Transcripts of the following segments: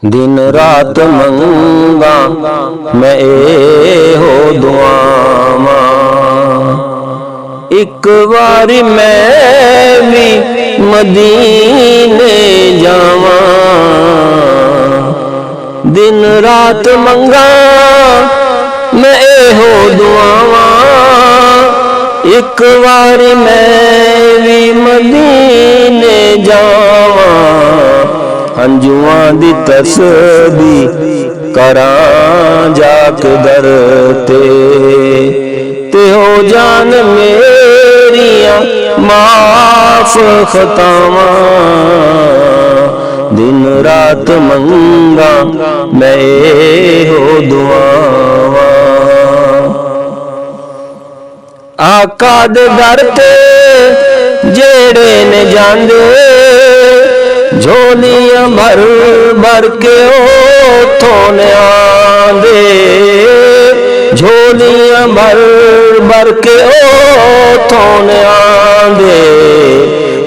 दिन रात मंगा मैं एहो दुआवां। एक बारी मैं भी मदीने जावां। दिन रात मंगा मैं एहो दुआवां। एक बारी मैं भी मदीने जावां। हंजुआं दी तस्बीह करां जाके दर ते हो जान मेरियां माफ खतावां। दिन रात मंगा मैं एहो दुआवां। आका दे दर ते जेड़े ने जांदे झोलियां भर भर के ओथों ने आंदे। झोलियां भर भर के ओथों ने आंदे।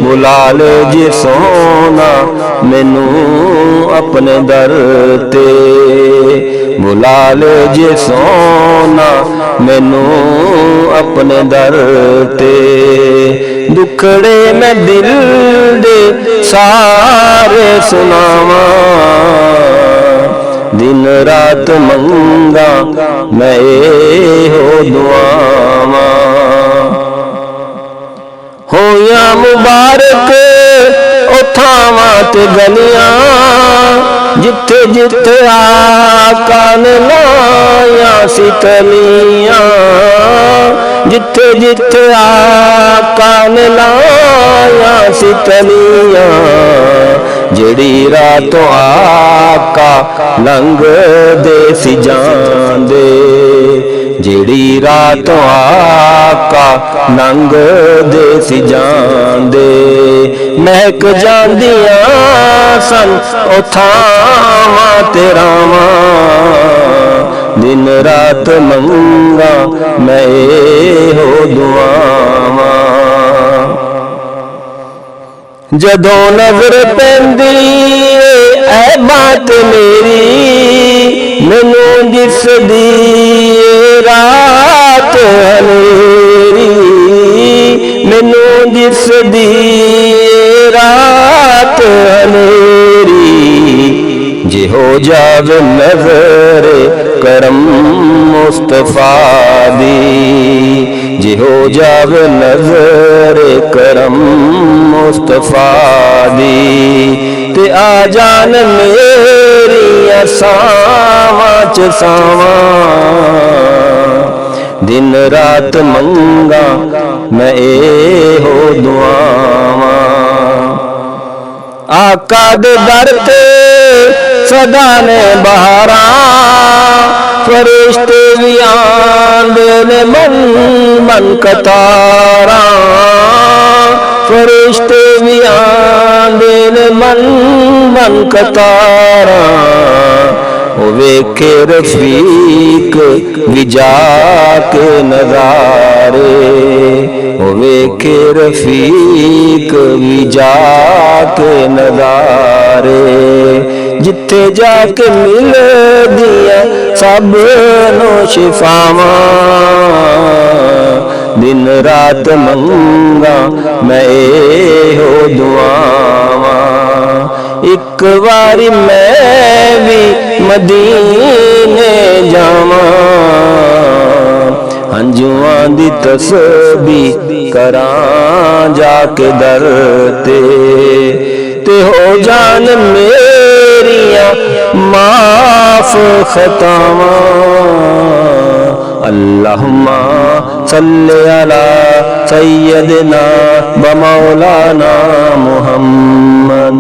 बुला ले जे सोना मैनू अपने दर ते। बुला ले जे सोना मैनू अपने दर ते। दुखड़े मैं दिल दे सारे सुनावां। दिन रात मंगा मैं एहो दुआवां। होया मुबारक ओ थावां ते गलियां जिथे जिथे आका ने लाया सी तलियां। जिथे जिथे आका ने लाया सी तलियां। जेड़ी रातों आका लंघ दे सी जांदे। जेड़ी रातों आका लंघ दे सी जांदे। महक जांदियां सन ओ थावां ते रावां। दिन रात मंगा मैं एहो दुआवां। जदों नजर पैंदी ऐ बात मेरी मैनू दिसदी रात हनेरी। मैनू दिसदी रात हनेरी। जे हो जावे नजर करम मुस्तफा दी। जे हो जावे नजर करम मुस्तफा दी। ते आ जान मेरियां सावां च सावां। दिन रात मंगा मैं एहो दुआवां। आका दे दर ते सदा ने बहारां। फरिश्ते भी आंदे ने मन मन कतारां। फरिश्ते भी आंदे ने मन मन कतारां। ओ वेखे रफीक भी जाके नज़ारे। ओ वेखे रफीक भी जाके नज़ारे। जिथे जाके मिल दिया सब नो शिफावां। दिन रात मंगा मैं एहो दुआवां। एक बारी मैं भी मदीने जावां। हंजुआं दी तस्बीह करां जाके दर ते हो जान मेरियां माफ खतावां। अल्लाहुम्मा सल्ले अला सय्यदना व मौलाना मुहम्मद।